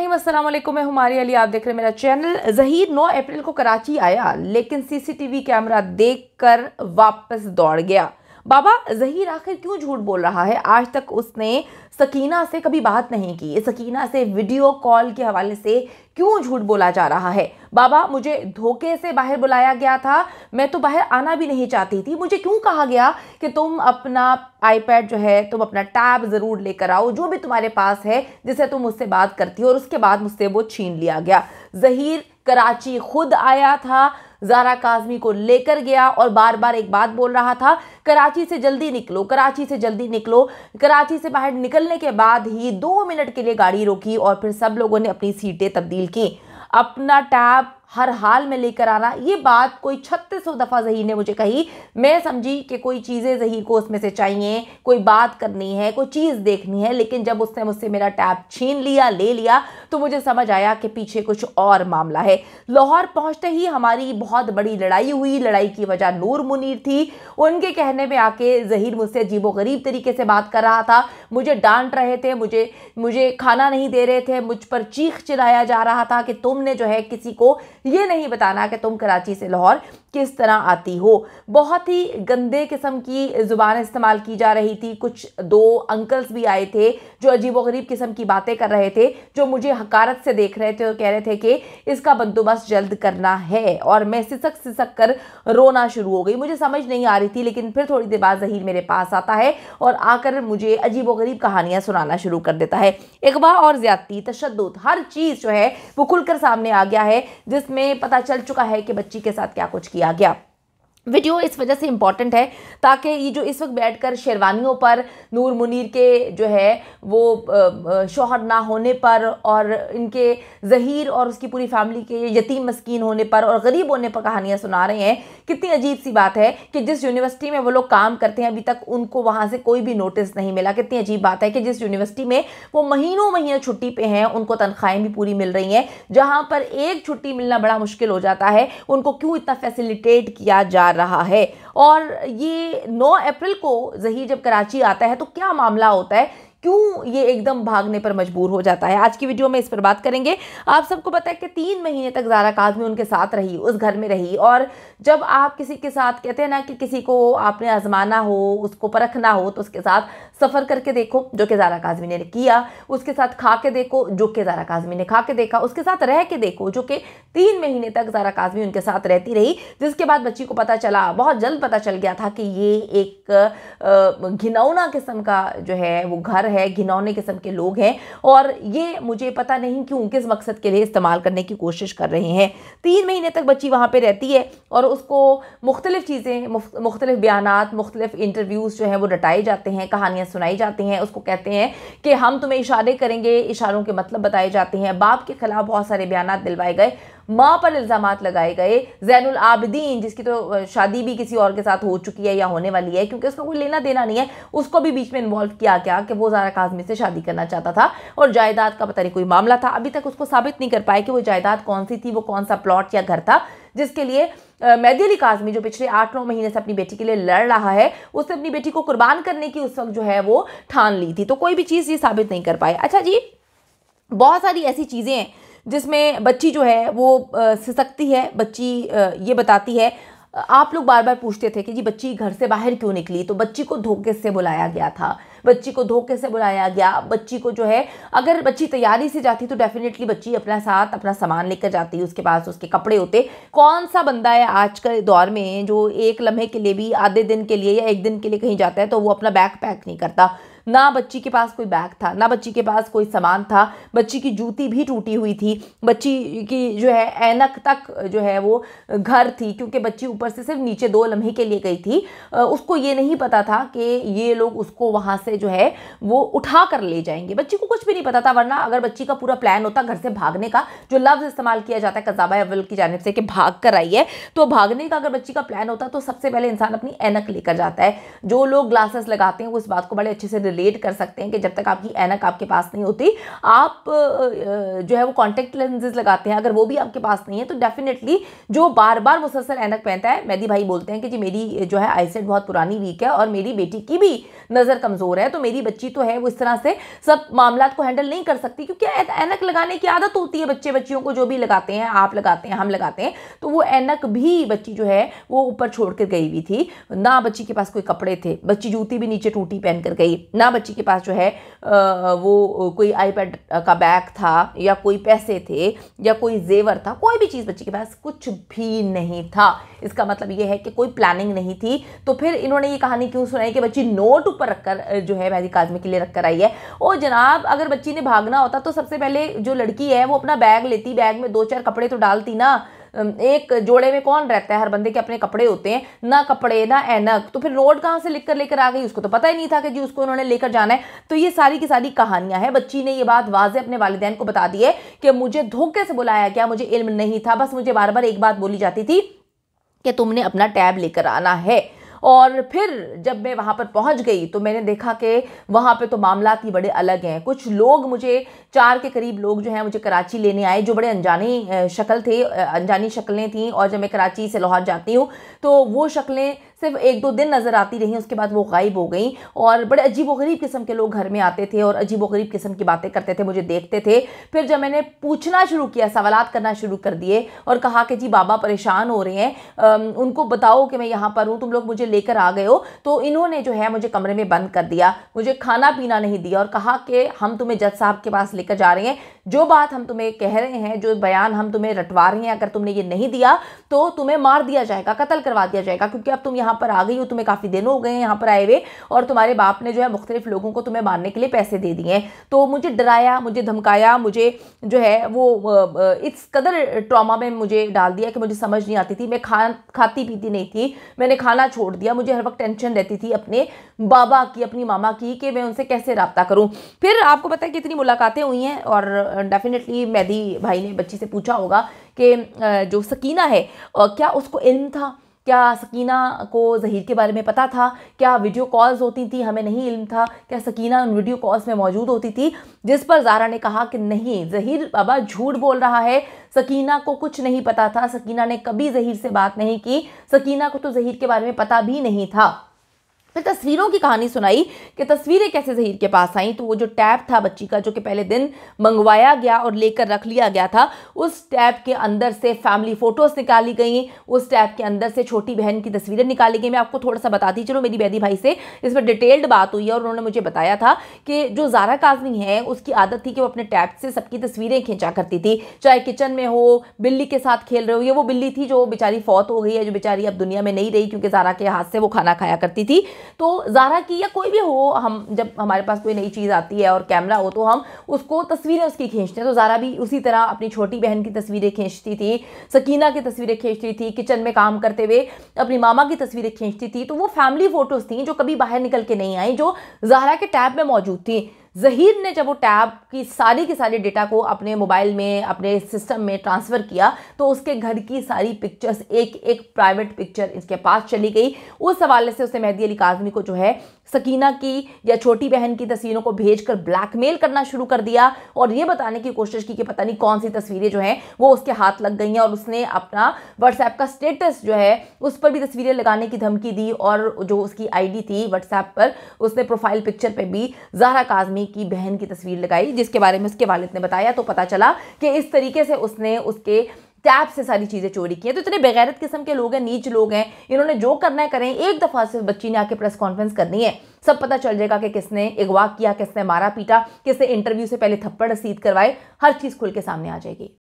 रहीम, अस्सलाम वालेकुम। मैं हुमारी अली, आप देख रहे हैं मेरा चैनल। ज़हीर 9 अप्रैल को कराची आया, लेकिन सीसीटीवी कैमरा देखकर वापस दौड़ गया। बाबा, ज़हीर आखिर क्यों झूठ बोल रहा है? आज तक उसने सकीना से कभी बात नहीं की। सकीना से वीडियो कॉल के हवाले से क्यों झूठ बोला जा रहा है? बाबा, मुझे धोखे से बाहर बुलाया गया था, मैं तो बाहर आना भी नहीं चाहती थी। मुझे क्यों कहा गया कि तुम अपना आईपैड जो है, तुम अपना टैब ज़रूर लेकर आओ, जो भी तुम्हारे पास है जिससे तुम मुझसे बात करती हो, और उसके बाद मुझसे वो छीन लिया गया। ज़हीर कराची खुद आया था, ज़ारा काज़मी को लेकर गया और बार बार एक बात बोल रहा था, कराची से जल्दी निकलो, कराची से जल्दी निकलो। कराची से बाहर निकलने के बाद ही 2 मिनट के लिए गाड़ी रोकी और फिर सब लोगों ने अपनी सीटें तब्दील की। अपना टैब हर हाल में लेकर आना, ये बात कोई 3600 दफ़ा ज़हीर ने मुझे कही। मैं समझी कि कोई चीज़ें ज़हीर को उसमें से चाहिए, कोई बात करनी है, कोई चीज़ देखनी है, लेकिन जब उसने मुझसे मेरा टैब छीन लिया, ले लिया, तो मुझे समझ आया कि पीछे कुछ और मामला है। लाहौर पहुंचते ही हमारी बहुत बड़ी लड़ाई हुई। लड़ाई की वजह नूर मुनीर थी। उनके कहने में आके ज़हीर मुझसे अजीबोगरीब तरीके से बात कर रहा था, मुझे डांट रहे थे, मुझे खाना नहीं दे रहे थे, मुझ पर चीख चिल्लाया जा रहा था कि तुमने जो है किसी को ये नहीं बताना कि तुम कराची से लाहौर किस तरह आती हो। बहुत ही गंदे किस्म की ज़ुबान इस्तेमाल की जा रही थी। कुछ 2 अंकल्स भी आए थे जो अजीबोगरीब किस्म की बातें कर रहे थे, जो मुझे हकारत से देख रहे थे और कह रहे थे कि इसका बंदोबस्त जल्द करना है। और मैं सिसक सिसक कर रोना शुरू हो गई। मुझे समझ नहीं आ रही थी, लेकिन फिर थोड़ी देर बाद ज़हीर मेरे पास आता है और आकर मुझे अजीबोगरीब कहानियाँ सुनाना शुरू कर देता है। अगवा और ज़्यादती, तशद्दुद, हर चीज़ जो है वो खुलकर सामने आ गया है, जिसमें पता चल चुका है कि बच्ची के साथ क्या कुछ किया गया। वीडियो इस वजह से इम्पॉर्टेंट है ताकि ये जो इस वक्त बैठकर शेरवानियों पर, नूर मुनीर के जो है वो शौहर ना होने पर, और इनके ज़हीर और उसकी पूरी फैमिली के यतीम मस्कीन होने पर और गरीब होने पर कहानियाँ सुना रहे हैं। कितनी अजीब सी बात है कि जिस यूनिवर्सिटी में वो लोग काम करते हैं, अभी तक उनको वहाँ से कोई भी नोटिस नहीं मिला। कितनी अजीब बात है कि जिस यूनिवर्सिटी में वो महीनों महीने छुट्टी पे हैं, उनको तनख्वाहें भी पूरी मिल रही हैं। जहाँ पर एक छुट्टी मिलना बड़ा मुश्किल हो जाता है, उनको क्यों इतना फैसिलिटेट किया जा रहा है? और ये 9 अप्रैल को ज़हीर जब कराची आता है तो क्या मामला होता है, क्यों ये एकदम भागने पर मजबूर हो जाता है? आज की वीडियो में इस पर बात करेंगे। आप सबको पता है कि 3 महीने तक ज़ारा काज़मी उनके साथ रही, उस घर में रही। और जब आप किसी के साथ, कहते हैं ना कि किसी को आपने आजमाना हो, उसको परखना हो, तो उसके साथ सफ़र करके देखो, जो कि ज़ारा काज़मी ने किया। उसके साथ खा के देखो, जो कि ज़ारा काज़मी ने खा के देखा। उसके साथ रह के देखो, जो कि 3 महीने तक ज़ारा काज़मी उनके साथ रहती रही। जिसके बाद बच्ची को पता चला, बहुत जल्द पता चल गया था कि ये एक घिनौना किस्म का जो है वो घर है, घिनौने किस्म के लोग हैं, और ये मुझे पता नहीं क्यों किस मकसद के लिए इस्तेमाल करने की कोशिश कर रहे हैं। 3 महीने तक बच्ची वहाँ पे रहती है और उसको मुख्तलिफ चीज़ें, मुख्तलिफ बयानात, मुख्तलिफ इंटरव्यूज़ जो हैं वो रटाए जाते हैं, कहानियाँ सुनाई जाती हैं। उसको कहते हैं कि हम तुम्हें इशारे करेंगे, इशारों के मतलब बताए जाते हैं। बाप के खिलाफ बहुत सारे बयानात दिलवाए गए, माँ पर इल्ज़ामात लगाए गए। ज़ैनुल आबिदीन, जिसकी तो शादी भी किसी और के साथ हो चुकी है या होने वाली है, क्योंकि उसका कोई लेना देना नहीं है, उसको भी बीच में इन्वॉल्व किया गया कि वो ज़ारा काज़मी से शादी करना चाहता था और जायदाद का पता नहीं कोई मामला था। अभी तक उसको साबित नहीं कर पाए कि वो जायदाद कौन सी थी, वो कौन सा प्लॉट या घर था जिसके लिए मेहदी अली काज़मी, जो पिछले 8-9 महीने से अपनी बेटी के लिए लड़ रहा है, उसने अपनी बेटी को कुर्बान करने की उस वक्त जो है वो ठान ली थी। तो कोई भी चीज़ ये साबित नहीं कर पाए। अच्छा जी, बहुत सारी ऐसी चीज़ें हैं जिसमें बच्ची जो है वो सिसकती है। बच्ची ये बताती है, आप लोग बार बार पूछते थे कि जी बच्ची घर से बाहर क्यों निकली, तो बच्ची को धोखे से बुलाया गया था। बच्ची को धोखे से बुलाया गया। बच्ची को जो है, अगर बच्ची तैयारी से जाती तो डेफिनेटली बच्ची अपना साथ अपना सामान लेकर जाती, उसके पास उसके कपड़े होते। कौन सा बंदा है आज के दौर में जो एक लम्हे के लिए भी, आधे दिन के लिए या एक दिन के लिए कहीं जाता है तो वो अपना बैग पैक नहीं करता? ना बच्ची के पास कोई बैग था, ना बच्ची के पास कोई सामान था। बच्ची की जूती भी टूटी हुई थी। बच्ची की जो है ऐनक तक जो है वो घर थी, क्योंकि बच्ची ऊपर से सिर्फ नीचे 2 लम्हे के लिए गई थी। उसको ये नहीं पता था कि ये लोग उसको वहाँ से जो है वो उठा कर ले जाएंगे। बच्ची को कुछ भी नहीं पता था, वरना अगर बच्ची का पूरा प्लान होता घर से भागने का, जो लफ्ज़ इस्तेमाल किया जाता है कज़ाबा अव्वल की जानिब से कि भाग कर आई है, तो भागने का अगर बच्ची का प्लान होता तो सबसे पहले इंसान अपनी ऐनक लेकर जाता है। जो लोग ग्लासेस लगाते हैं वो इस बात को बड़े अच्छे से रिलेट कर सकते हैं कि जब तक आपकी ऐनक आपके पास नहीं होती, आप जो है वो कॉन्टेक्ट लेंसेज लगाते हैं, अगर वो भी आपके पास नहीं है तो डेफिनेटली जो बार बार मुसलसल ऐनक पहनता है, मेहदी भाई बोलते हैं कि जी मेरी जो है आईसाइट बहुत पुरानी वीक है और मेरी बेटी की भी नज़र कमज़ोर है, तो मेरी बच्ची तो है वो इस तरह से सब मामला को हैंडल नहीं कर सकती, क्योंकि ऐनक लगाने की आदत होती है बच्चियों को, जो भी लगाते हैं, आप लगाते हैं, हम लगाते हैं, तो वो ऐनक भी बच्ची जो है वो ऊपर छोड़ कर गई हुई थी। ना बच्ची के पास कोई कपड़े थे, बच्ची जूती भी नीचे टूटी पहन कर गई, ना बच्ची के पास जो है वो कोई आईपैड का बैग था या कोई पैसे थे या कोई जेवर था, कोई भी चीज़ बच्ची के पास कुछ भी नहीं था। इसका मतलब ये है कि कोई प्लानिंग नहीं थी। तो फिर इन्होंने ये कहानी क्यों सुनाई कि बच्ची नोट ऊपर रखकर जो है मेहदी काज़मी के लिए रखकर आई है। और जनाब अगर बच्ची ने भागना होता तो सबसे पहले जो लड़की है वो अपना बैग लेती, बैग में 2-4 कपड़े तो डालती ना। एक जोड़े में कौन रहता है, हर बंदे के अपने कपड़े होते हैं, ना कपड़े ना ऐनक, तो फिर नोट कहाँ से लिख कर लेकर आ गई, उसको तो पता ही नहीं था कि जी उसको उन्होंने लेकर जाना है। तो ये सारी की सारी कहानियां हैं। बच्ची ने ये बात वाज़े अपने वालिदैन को बता दी है कि मुझे धोखे से बुलाया गया, मुझे इल्म नहीं था, बस मुझे बार बार एक बात बोली जाती थी कि तुमने अपना टैब लेकर आना है। और फिर जब मैं वहाँ पर पहुँच गई तो मैंने देखा कि वहाँ पे तो मामलात ही बड़े अलग हैं। कुछ लोग, मुझे 4 के करीब लोग जो हैं मुझे कराची लेने आए, जो बड़े अनजानी शक्लें थीं। और जब मैं कराची से लाहौर जाती हूँ तो वो शक्लें सिर्फ 1-2 दिन नज़र आती रहीं, उसके बाद वो गायब हो गई। और बड़े अजीबोगरीब किस्म के लोग घर में आते थे और अजीबोगरीब किस्म की बातें करते थे, मुझे देखते थे। फिर जब मैंने पूछना शुरू किया, सवालात करना शुरू कर दिए और कहा कि जी बाबा परेशान हो रहे हैं, उनको बताओ कि मैं यहाँ पर हूँ, तुम लोग मुझे लेकर आ गए हो, तो इन्होंने जो है मुझे कमरे में बंद कर दिया, मुझे खाना पीना नहीं दिया और कहा कि हम तुम्हें जज साहब के पास लेकर जा रहे हैं, जो बात हम तुम्हें कह रहे हैं, जो बयान हम तुम्हें रटवा रहे हैं, अगर तुमने ये नहीं दिया तो तुम्हें मार दिया जाएगा, कत्ल करवा दिया जाएगा, क्योंकि अब तुम यहाँ पर आ गई हो, तुम्हें काफ़ी दिन हो गए हैं यहाँ पर आए हुए और तुम्हारे बाप ने जो है मुख्तलिफ लोगों को तुम्हें मारने के लिए पैसे दे दिए हैं। तो मुझे डराया, मुझे धमकाया, मुझे जो है वो इस कदर ट्रॉमा में मुझे डाल दिया कि मुझे समझ नहीं आती थी। मैं खाती पीती नहीं थी, मैंने खाना छोड़ दिया, मुझे हर वक्त टेंशन रहती थी अपने बाबा की, अपनी मामा की, कि मैं उनसे कैसे रब्ता करूं। फिर आपको पता है कि इतनी मुलाकातें हुई हैं और डेफिनेटली मेहदी भाई ने बच्ची से पूछा होगा कि जो सकीना है क्या उसको इल्म था, क्या सकीना को ज़हीर के बारे में पता था, क्या वीडियो कॉल्स होती थी, हमें नहीं इल्म था, क्या सकीना उन वीडियो कॉल्स में मौजूद होती थी। जिस पर ज़ारा ने कहा कि नहीं, ज़हीर बाबा झूठ बोल रहा है, सकीना को कुछ नहीं पता था, सकीना ने कभी ज़हीर से बात नहीं की, सकीना को तो ज़हीर के बारे में पता भी नहीं था। फिर तस्वीरों की कहानी सुनाई कि तस्वीरें कैसे ज़हीर के पास आई। तो वो जो टैब था बच्ची का, जो कि पहले दिन मंगवाया गया और लेकर रख लिया गया था, उस टैब के अंदर से फैमिली फ़ोटोज़ निकाली गई, उस टैब के अंदर से छोटी बहन की तस्वीरें निकाली गई। मैं आपको थोड़ा सा बताती चलो, मेरी मेहदी भाई से इस पर डिटेल्ड बात हुई है और उन्होंने मुझे बताया था कि जो ज़ारा काज़मी है उसकी आदत थी कि वो अपने टैब से सबकी तस्वीरें खींचा करती थी, चाहे किचन में हो, बिल्ली के साथ खेल रहे हो। ये वो बिल्ली थी जो बेचारी फौत हो गई है, जो बेचारी अब दुनिया में नहीं रही, क्योंकि ज़ारा के हाथ से वो खाना खाया करती थी। तो ज़ारा की या कोई भी हो, हम जब हमारे पास कोई नई चीज़ आती है और कैमरा हो तो हम उसको तस्वीरें उसकी खींचते हैं। तो ज़ारा भी उसी तरह अपनी छोटी बहन की तस्वीरें खींचती थी, सकीना की तस्वीरें खींचती थी, किचन में काम करते हुए अपनी मामा की तस्वीरें खींचती थी। तो वो फैमिली फ़ोटोज़ थी जो कभी बाहर निकल के नहीं आई, जो ज़ारा के टैब में मौजूद थी। ज़हीर ने जब वो टैब की सारी डेटा को अपने मोबाइल में, अपने सिस्टम में ट्रांसफ़र किया तो उसके घर की सारी पिक्चर्स, एक एक प्राइवेट पिक्चर इसके पास चली गई। उस हवाले से उसने मेहदी अली काज़मी को जो है सकीना की या छोटी बहन की तस्वीरों को भेजकर ब्लैकमेल करना शुरू कर दिया और ये बताने की कोशिश की कि पता नहीं कौन सी तस्वीरें जो हैं वो उसके हाथ लग गई हैं। और उसने अपना व्हाट्सएप का स्टेटस जो है उस पर भी तस्वीरें लगाने की धमकी दी और जो उसकी आईडी थी व्हाट्सएप पर, उसने प्रोफाइल पिक्चर पर भी ज़ारा काज़मी की बहन की तस्वीर लगाई, जिसके बारे में उसके वालिद ने बताया। तो पता चला कि इस तरीके से उसने उसके टैब से सारी चीज़ें चोरी की हैं। तो इतने बेगैरत किस्म के लोग हैं, नीच लोग हैं, इन्होंने जो करना है करें। एक दफ़ा से बच्ची ने आके प्रेस कॉन्फ्रेंस करनी है, सब पता चल जाएगा कि किसने अगवा किया, किसने मारा पीटा, किसने इंटरव्यू से पहले थप्पड़ रसीद करवाए, हर चीज़ खुल के सामने आ जाएगी।